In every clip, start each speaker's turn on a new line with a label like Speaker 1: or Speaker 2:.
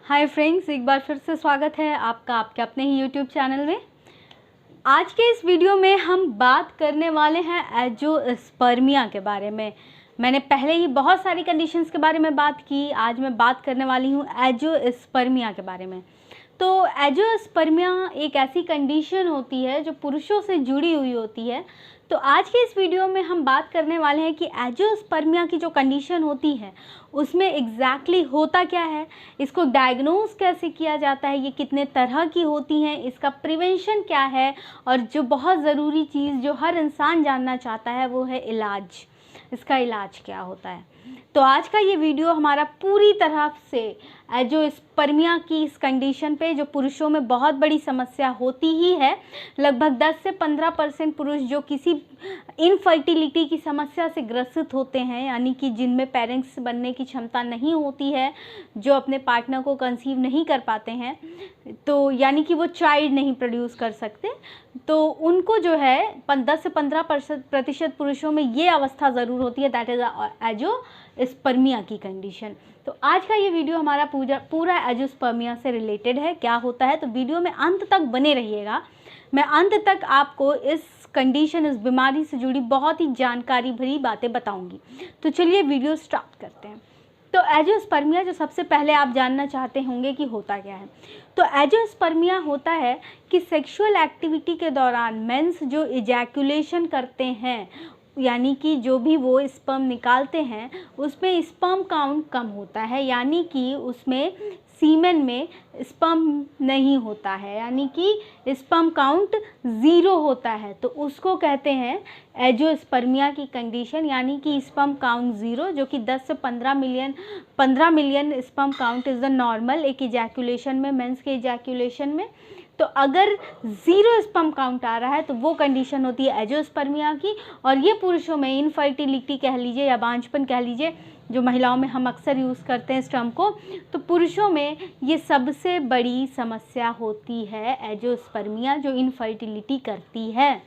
Speaker 1: Hi friends, एक बार फिर से स्वागत है आपका आपके अपने ही यूट्यूब चैनल में। आज के इस वीडियो में हम बात करने वाले हैं एंजियोस्पर्मिया के बारे में। मैंने पहले ही बहुत सारी कंडीशंस के बारे में बात की, आज मैं बात करने वाली हूँ एंजियोस्पर्मिया के बारे में। तो एंजियोस्पर्मिया एक ऐसी कंडीशन होती है जो पुरुषों से जुड़ी हुई होती है। तो आज के इस वीडियो में हम बात करने वाले हैं कि एंजियोस्पर्मिया की जो कंडीशन होती है उसमें एग्जैक्टली होता क्या है, इसको डायग्नोज कैसे किया जाता है, ये कितने तरह की होती हैं, इसका प्रिवेंशन क्या है, और जो बहुत ज़रूरी चीज़ जो हर इंसान जानना चाहता है वो है इलाज। इसका इलाज क्या होता है। तो आज का ये वीडियो हमारा पूरी तरह से एंजियोस्पर्मिया की इस कंडीशन पे, जो पुरुषों में बहुत बड़ी समस्या होती ही है। लगभग 10 से 15% पुरुष जो किसी इनफर्टिलिटी की समस्या से ग्रसित होते हैं, यानी कि जिनमें पेरेंट्स बनने की क्षमता नहीं होती है, जो अपने पार्टनर को कंसीव नहीं कर पाते हैं, तो यानी कि वो चाइल्ड नहीं प्रोड्यूस कर सकते, तो उनको जो है 10 से 15% पुरुषों में ये अवस्था ज़रूर होती है, दैट इज़ एंजियोस्पर्मिया की कंडीशन। तो आज का ये वीडियो हमारा पूरा एंजियोस्पर्मिया से रिलेटेड है, क्या होता है। तो वीडियो में अंत तक बने रहिएगा, मैं अंत तक आपको इस कंडीशन, इस बीमारी से जुड़ी बहुत ही जानकारी भरी बातें बताऊंगी। तो चलिए वीडियो स्टार्ट करते हैं। तो एंजियोस्पर्मिया जो सबसे पहले आप जानना चाहते होंगे कि होता क्या है। तो एंजियोस्पर्मिया होता है कि सेक्सुअल एक्टिविटी के दौरान मेंस जो इजैकुलेशन करते हैं, यानी कि जो भी वो स्पर्म निकालते हैं उसमें स्पर्म काउंट कम होता है, यानी कि उसमें सीमेन में स्पर्म नहीं होता है, यानी कि स्पर्म काउंट ज़ीरो होता है, तो उसको कहते हैं एंजियोस्पर्मिया की कंडीशन, यानी कि स्पर्म काउंट ज़ीरो, जो कि 10 से 15 million sperm count is the normal एक इजैकुलेशन में, मेंस के इजैकुलेशन में। तो अगर ज़ीरो स्पर्म काउंट आ रहा है तो वो कंडीशन होती है एंजियोस्पर्मिया की। और ये पुरुषों में इनफर्टिलिटी कह लीजिए या बांझपन कह लीजिए, जो महिलाओं में हम अक्सर यूज़ करते हैं इस टर्म को, तो पुरुषों में ये सबसे बड़ी समस्या होती है एंजियोस्पर्मिया, जो इनफर्टिलिटी करती है।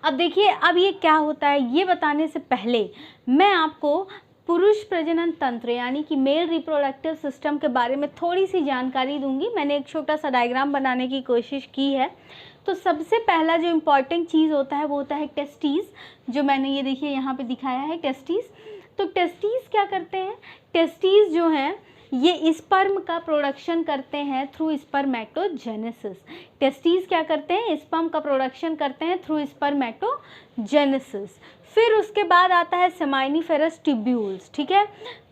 Speaker 1: अब देखिए, अब ये क्या होता है ये बताने से पहले मैं आपको पुरुष प्रजनन तंत्र यानी कि मेल रिप्रोडक्टिव सिस्टम के बारे में थोड़ी सी जानकारी दूंगी। मैंने एक छोटा सा डायग्राम बनाने की कोशिश की है। तो सबसे पहला जो इम्पॉर्टेंट चीज़ होता है वो होता है टेस्टिस, जो मैंने ये देखिए यहाँ पे दिखाया है टेस्टिस। तो टेस्टिस क्या करते हैं, टेस्टिस जो हैं ये स्पर्म का प्रोडक्शन करते हैं थ्रू स्पर्मेटोजेनेसिस। टेस्टिस क्या करते हैं, स्पर्म का प्रोडक्शन करते हैं थ्रू स्पर्मेटोजेनेसिस। फिर उसके बाद आता है सेमाइनिफेरस ट्यूब्यूल्स, ठीक है।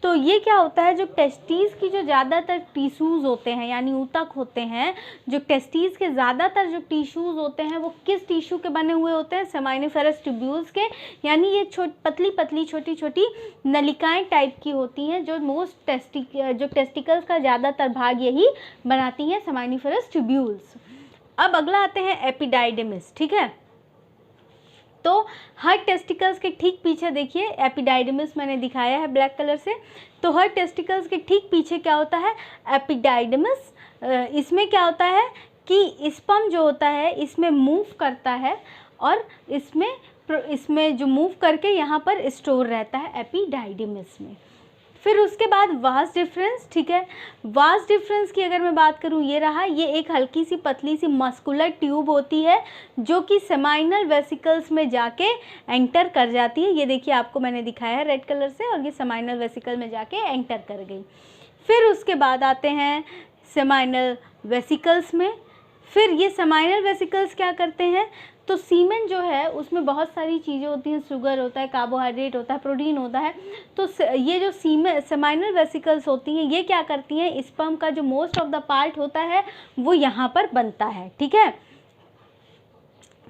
Speaker 1: तो ये क्या होता है, जो टेस्टिस की जो ज़्यादातर टिश्यूज़ होते हैं यानी ऊतक होते हैं, जो टेस्टिस के ज़्यादातर जो टिश्यूज़ होते हैं वो किस टिश्यू के बने हुए होते हैं, सेमाइनिफेरस ट्यूब्यूल्स के, यानी ये पतली पतली छोटी छोटी नलिकाएं टाइप की होती हैं, जो टेस्टिकल्स का ज़्यादातर भाग यही बनाती हैं, सेमाइनिफेरस ट्यूब्यूल्स। अब अगला आते हैं एपिडाइडिमिस, ठीक है। तो हर टेस्टिकल्स के ठीक पीछे देखिए एपिडाइडिमिस मैंने दिखाया है ब्लैक कलर से। तो हर टेस्टिकल्स के ठीक पीछे क्या होता है, एपिडाइडिमिस। इसमें क्या होता है कि स्पर्म जो होता है इसमें मूव करता है, और इसमें जो मूव करके यहाँ पर स्टोर रहता है एपिडाइडिमिस में। फिर उसके बाद वास डिफरेंस, ठीक है। वास डिफरेंस की अगर मैं बात करूँ, ये रहा, ये एक हल्की सी पतली सी मस्कुलर ट्यूब होती है जो कि सेमाइनल वेसिकल्स में जाके एंटर कर जाती है। ये देखिए आपको मैंने दिखाया है रेड कलर से, और ये सेमाइनल वेसिकल में जाके एंटर कर गई। फिर उसके बाद आते हैं सेमाइनल वेसिकल्स में। फिर ये सेमाइनल वेसिकल्स क्या करते हैं, तो सीमेन जो है उसमें बहुत सारी चीज़ें होती हैं, शुगर होता है, कार्बोहाइड्रेट होता है, प्रोटीन होता है। तो ये जो सेमाइनल वेसिकल्स होती हैं ये क्या करती हैं, स्पर्म का जो मोस्ट ऑफ द पार्ट होता है वो यहाँ पर बनता है, ठीक है।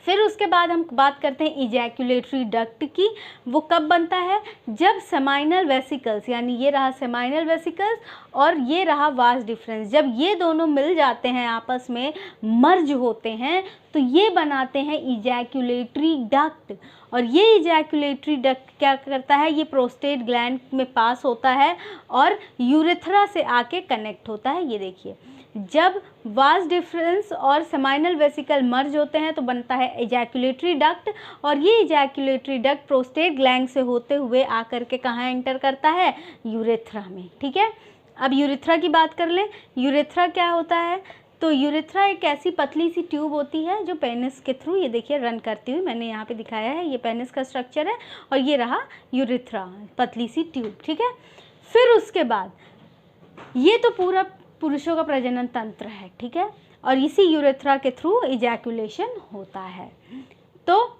Speaker 1: फिर उसके बाद हम बात करते हैं इजैकुलेटरी डक्ट की। वो कब बनता है, जब सेमाइनल वेसिकल्स, यानी ये रहा सेमाइनल वेसिकल्स और ये रहा वास डिफरेंस, जब ये दोनों मिल जाते हैं, आपस में मर्ज होते हैं, तो ये बनाते हैं इजैकुलेटरी डक्ट। और ये इजैकुलेटरी डक्ट क्या करता है, ये प्रोस्टेट ग्लैंड में पास होता है और यूरेथ्रा से आके कनेक्ट होता है। ये देखिए जब वास डिफरेंस और सेमाइनल वेसिकल मर्ज होते हैं तो बनता है एजैकुलेटरी डक्ट, और ये एजैकुलेटरी डक्ट प्रोस्टेट ग्लैंड से होते हुए आकर के कहाँ एंटर करता है, यूरेथ्रा में। ठीक है, अब यूरेथ्रा की बात कर लें। यूरेथ्रा क्या होता है, तो यूरेथ्रा एक ऐसी पतली सी ट्यूब होती है जो पेनिस के थ्रू, ये देखिए रन करती हुई मैंने यहाँ पे दिखाया है, ये पेनिस का स्ट्रक्चर है और ये रहा यूरेथ्रा, पतली सी ट्यूब। ठीक है, फिर उसके बाद ये तो पूरा पुरुषों का प्रजनन तंत्र है। ठीक है, और इसी यूरेथ्रा के थ्रू इजैकुलेशन होता है। तो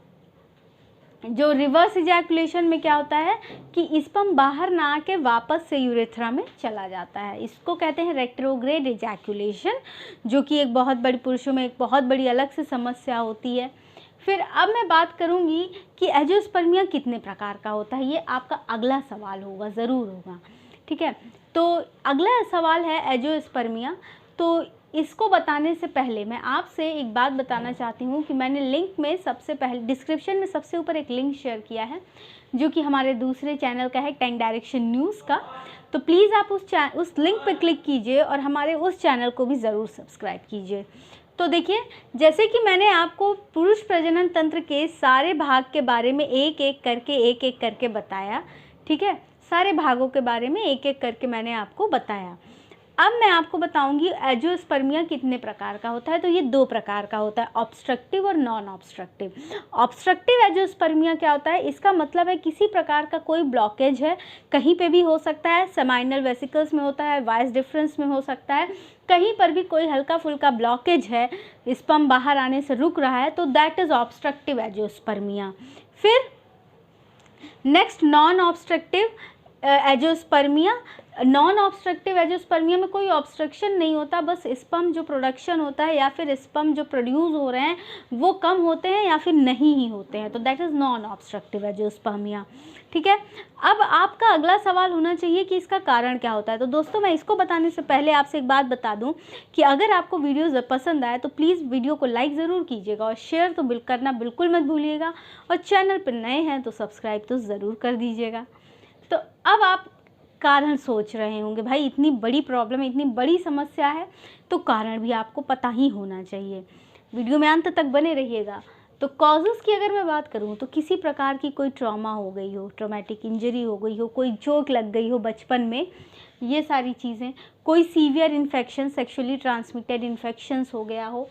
Speaker 1: जो रिवर्स इजैकुलेशन में क्या होता है कि स्पर्म बाहर ना आके वापस से यूरेथ्रा में चला जाता है, इसको कहते हैं रेट्रोग्रेड इजैकुलेशन, जो कि एक बहुत बड़ी, पुरुषों में एक बहुत बड़ी अलग से समस्या होती है। फिर अब मैं बात करूंगी कि एंजियोस्पर्मिया कितने प्रकार का होता है, ये आपका अगला सवाल होगा, ज़रूर होगा। ठीक है, तो अगला सवाल है एंजियोस्पर्मिया। तो इसको बताने से पहले मैं आपसे एक बात बताना चाहती हूँ कि मैंने लिंक में सबसे पहले डिस्क्रिप्शन में सबसे ऊपर एक लिंक शेयर किया है जो कि हमारे दूसरे चैनल का है, टेन डायरेक्शन न्यूज़ का। तो प्लीज़ आप उस लिंक पर क्लिक कीजिए और हमारे उस चैनल को भी ज़रूर सब्सक्राइब कीजिए। तो देखिए, जैसे कि मैंने आपको पुरुष प्रजनन तंत्र के सारे भाग के बारे में एक एक करके बताया। ठीक है, सारे भागों के बारे में एक एक करके मैंने आपको बताया। अब मैं आपको बताऊंगी एंजियोस्पर्मिया कितने प्रकार का होता है। तो ये दो प्रकार का होता है, ऑब्स्ट्रक्टिव और नॉन ऑब्स्ट्रक्टिव। ऑब्स्ट्रक्टिव एंजियोस्पर्मिया क्या होता है, इसका मतलब है किसी प्रकार का कोई ब्लॉकेज है, कहीं पे भी हो सकता है, सेमाइनल वेसिकल्स में होता है, वाइस डिफरेंस में हो सकता है, कहीं पर भी कोई हल्का फुल्का ब्लॉकेज है, स्पर्म बाहर आने से रुक रहा है, तो दैट इज़ ऑब्स्ट्रक्टिव एंजियोस्पर्मिया। फिर next non obstructive azoospermia. Non obstructive azoospermia में कोई ऑब्स्ट्रक्शन नहीं होता, बस स्पर्म जो प्रोडक्शन होता है या फिर स्पर्म जो प्रोड्यूस हो रहे हैं वो कम होते हैं या फिर नहीं ही होते हैं, तो दैट इज़ नॉन ऑब्स्ट्रक्टिव एंजियोस्पर्मिया। ठीक है, अब आपका अगला सवाल होना चाहिए कि इसका कारण क्या होता है। तो दोस्तों, मैं इसको बताने से पहले आपसे एक बात बता दूं कि अगर आपको वीडियो पसंद आए तो प्लीज़ वीडियो को लाइक ज़रूर कीजिएगा और शेयर तो करना बिल्कुल मत भूलिएगा, और चैनल पर नए हैं तो सब्सक्राइब तो ज़रूर कर दीजिएगा। तो अब आप कारण सोच रहे होंगे, भाई इतनी बड़ी प्रॉब्लम है, इतनी बड़ी समस्या है, तो कारण भी आपको पता ही होना चाहिए। वीडियो में अंत तक बने रहिएगा। तो कॉजेज़ की अगर मैं बात करूँ तो किसी प्रकार की कोई ट्रॉमा हो गई हो, ट्रॉमेटिक इंजरी हो गई हो, कोई चोट लग गई हो बचपन में, ये सारी चीज़ें, कोई severe infection, sexually transmitted infections हो गया हो,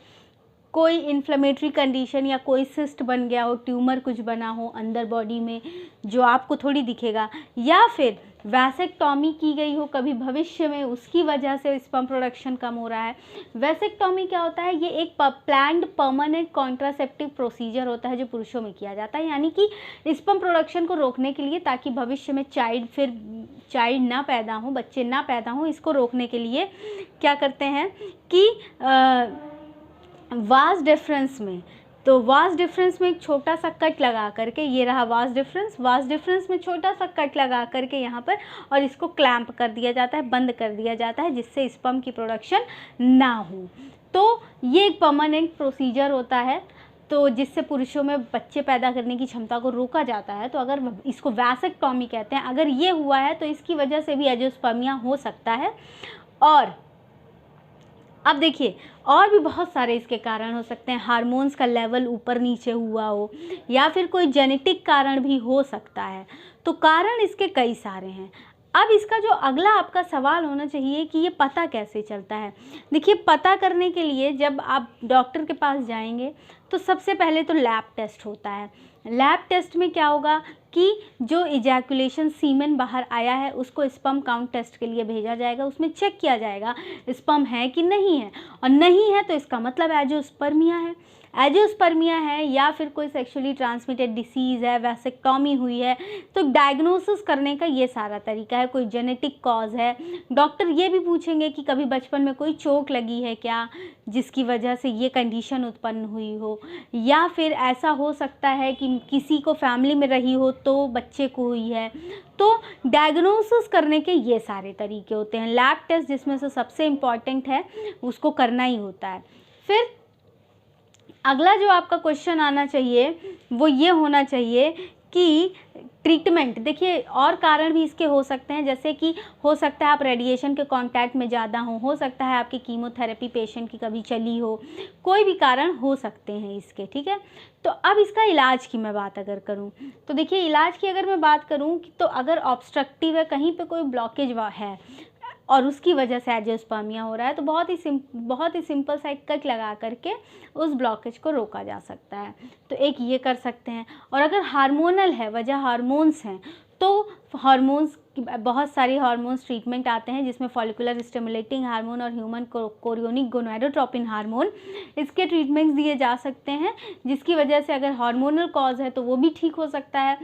Speaker 1: कोई इन्फ्लेमेटरी कंडीशन या कोई सिस्ट बन गया हो, ट्यूमर कुछ बना हो अंदर बॉडी में जो आपको थोड़ी दिखेगा, या फिर वैसेक्टॉमी की गई हो कभी भविष्य में, उसकी वजह से स्पर्म प्रोडक्शन कम हो रहा है। वैसेक्टॉमी क्या होता है, ये एक प्लान्ड परमानेंट कॉन्ट्रासेप्टिव प्रोसीजर होता है जो पुरुषों में किया जाता है, यानी कि स्पर्म प्रोडक्शन को रोकने के लिए, ताकि भविष्य में चाइल्ड ना पैदा हो, बच्चे ना पैदा हो, इसको रोकने के लिए क्या करते हैं कि वास डिफरेंस में, तो वास डिफरेंस में एक छोटा सा कट लगा करके, ये रहा वास डिफरेंस में छोटा सा कट लगा करके यहाँ पर, और इसको क्लैंप कर दिया जाता है, बंद कर दिया जाता है, जिससे स्पर्म की प्रोडक्शन ना हो। तो ये एक परमानेंट प्रोसीजर होता है, तो जिससे पुरुषों में बच्चे पैदा करने की क्षमता को रोका जाता है। तो अगर इसको वैसेक्टॉमी कहते हैं, अगर ये हुआ है तो इसकी वजह से भी एंजियोस्पर्मिया हो सकता है। और अब देखिए, और भी बहुत सारे इसके कारण हो सकते हैं, हार्मोन्स का लेवल ऊपर नीचे हुआ हो, या फिर कोई जेनेटिक कारण भी हो सकता है। तो कारण इसके कई सारे हैं। अब इसका जो अगला आपका सवाल होना चाहिए कि ये पता कैसे चलता है। देखिए, पता करने के लिए जब आप डॉक्टर के पास जाएंगे तो सबसे पहले तो लैब टेस्ट होता है। लैब टेस्ट में क्या होगा कि जो इजैकुलेशन सीमेन बाहर आया है उसको स्पर्म काउंट टेस्ट के लिए भेजा जाएगा, उसमें चेक किया जाएगा स्पर्म है कि नहीं है, और नहीं है तो इसका मतलब एंजियोस्पर्मिया है। एंजियोस्पर्मिया है या फिर कोई सेक्सुअली ट्रांसमिटेड डिसीज़ है, वैसेक्टॉमी हुई है, तो डायग्नोसिस करने का ये सारा तरीका है। कोई जेनेटिक कॉज है, डॉक्टर ये भी पूछेंगे कि कभी बचपन में कोई चोट लगी है क्या जिसकी वजह से ये कंडीशन उत्पन्न हुई हो, या फिर ऐसा हो सकता है कि किसी को फैमिली में रही हो तो बच्चे को हुई है। तो डायग्नोसिस करने के ये सारे तरीके होते हैं। लैब टेस्ट जिसमें से सबसे इम्पॉर्टेंट है, उसको करना ही होता है। फिर अगला जो आपका क्वेश्चन आना चाहिए वो ये होना चाहिए कि ट्रीटमेंट, देखिए और कारण भी इसके हो सकते हैं, जैसे कि हो सकता है आप रेडिएशन के कांटेक्ट में ज़्यादा हो सकता है आपकी कीमोथेरेपी पेशेंट की कभी चली हो, कोई भी कारण हो सकते हैं इसके, ठीक है। तो अब इसका इलाज की मैं बात अगर करूं, तो देखिए इलाज की अगर मैं बात करूं तो अगर ऑब्स्ट्रक्टिव है, कहीं पे कोई ब्लॉकेज है और उसकी वजह से एंजियोस्पर्मिया हो रहा है, तो बहुत ही सिंपल सा एक कट लगा करके उस ब्लॉकेज को रोका जा सकता है। तो एक ये कर सकते हैं। और अगर हार्मोनल है, वजह हार्मोन्स हैं, तो हार्मोन्स, बहुत सारी हार्मोन्स ट्रीटमेंट आते हैं जिसमें फॉलिकुलर स्टिमुलेटिंग हार्मोन और ह्यूमन कोरियोनिक गोनाडोट्रोपिन हार्मोन, इसके ट्रीटमेंट्स दिए जा सकते हैं, जिसकी वजह से अगर हार्मोनल कॉज है तो वो भी ठीक हो सकता है।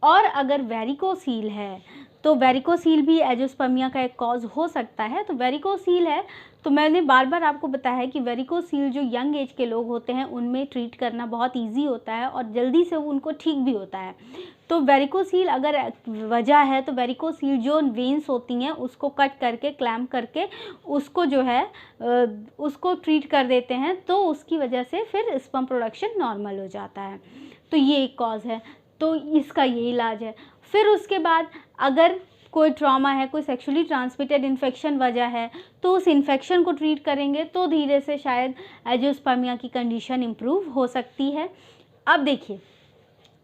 Speaker 1: और अगर वेरिकोसील है तो वेरिकोसील भी एंजियोस्पर्मिया का एक कॉज हो सकता है। तो वेरिकोसील है तो मैंने बार बार आपको बताया है कि वेरिकोसील जो यंग एज के लोग होते हैं उनमें ट्रीट करना बहुत इजी होता है और जल्दी से उनको ठीक भी होता है। तो वेरिकोसील अगर वजह है तो वेरिकोसील जो वेन्स होती हैं उसको कट करके क्लैम्प करके उसको जो है उसको ट्रीट कर देते हैं, तो उसकी वजह से फिर स्पर्म प्रोडक्शन नॉर्मल हो जाता है। तो ये एक कॉज है, तो इसका ये इलाज है। फिर उसके बाद अगर कोई ट्रॉमा है, कोई सेक्सुअली ट्रांसमिटेड इन्फेक्शन वजह है, तो उस इन्फेक्शन को ट्रीट करेंगे तो धीरे से शायद एंजियोस्पर्मिया की कंडीशन इम्प्रूव हो सकती है। अब देखिए,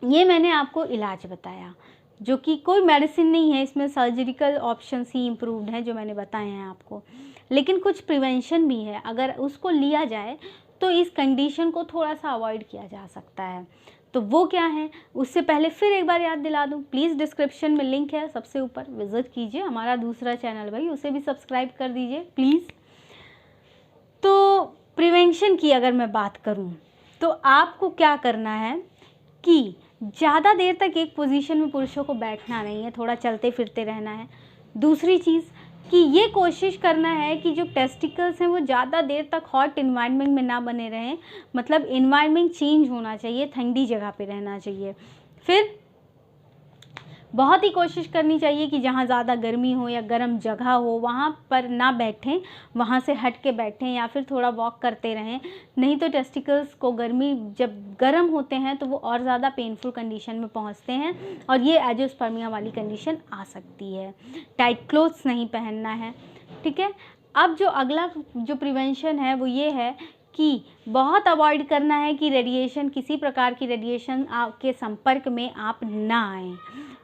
Speaker 1: ये मैंने आपको इलाज बताया जो कि कोई मेडिसिन नहीं है, इसमें सर्जिकल ऑप्शंस ही इम्प्रूव्ड हैं जो मैंने बताए हैं आपको, लेकिन कुछ प्रिवेंशन भी है। अगर उसको लिया जाए तो इस कंडीशन को थोड़ा सा अवॉइड किया जा सकता है। तो वो क्या है, उससे पहले फिर एक बार याद दिला दूं, प्लीज़ डिस्क्रिप्शन में लिंक है सबसे ऊपर, विजिट कीजिए। हमारा दूसरा चैनल भाई, उसे भी सब्सक्राइब कर दीजिए प्लीज़। तो प्रिवेंशन की अगर मैं बात करूं तो आपको क्या करना है कि ज़्यादा देर तक एक पोजीशन में पुरुषों को बैठना नहीं है, थोड़ा चलते फिरते रहना है। दूसरी चीज़ कि ये कोशिश करना है कि जो टेस्टिकल्स हैं वो ज़्यादा देर तक हॉट इन्वायरमेंट में ना बने रहें, मतलब इन्वायरमेंट चेंज होना चाहिए, ठंडी जगह पे रहना चाहिए। फिर बहुत ही कोशिश करनी चाहिए कि जहाँ ज़्यादा गर्मी हो या गर्म जगह हो वहाँ पर ना बैठें, वहाँ से हट के बैठें या फिर थोड़ा वॉक करते रहें। नहीं तो टेस्टिकल्स को गर्मी जब गर्म होते हैं तो वो और ज़्यादा पेनफुल कंडीशन में पहुँचते हैं और ये एंजियोस्पर्मिया वाली कंडीशन आ सकती है। टाइट क्लोथ्स नहीं पहनना है, ठीक है। अब जो अगला जो प्रिवेंशन है वो ये है कि बहुत अवॉइड करना है कि रेडिएशन, किसी प्रकार की रेडिएशन के संपर्क में आप ना आएँ।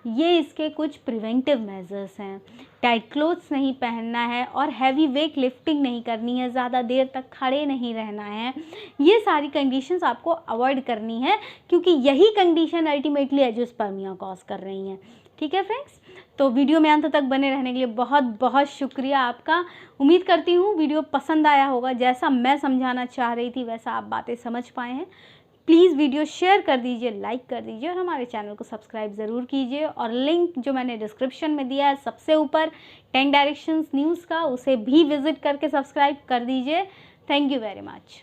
Speaker 1: ये इसके कुछ प्रिवेंटिव मेजर्स हैं। टाइट क्लोथ्स नहीं पहनना है और हैवी वेट लिफ्टिंग नहीं करनी है, ज़्यादा देर तक खड़े नहीं रहना है। ये सारी कंडीशंस आपको अवॉइड करनी है क्योंकि यही कंडीशन अल्टीमेटली एंजियोस्पर्मिया कॉज कर रही हैं, ठीक है फ्रेंड्स। तो वीडियो में अंत तक बने रहने के लिए बहुत बहुत शुक्रिया आपका। उम्मीद करती हूँ वीडियो पसंद आया होगा, जैसा मैं समझाना चाह रही थी वैसा आप बातें समझ पाए हैं। प्लीज़ वीडियो शेयर कर दीजिए, लाइक कर दीजिए और हमारे चैनल को सब्सक्राइब ज़रूर कीजिए। और लिंक जो मैंने डिस्क्रिप्शन में दिया है सबसे ऊपर 10 डायरेक्शंस न्यूज़ का, उसे भी विज़िट करके सब्सक्राइब कर दीजिए। Thank you very much.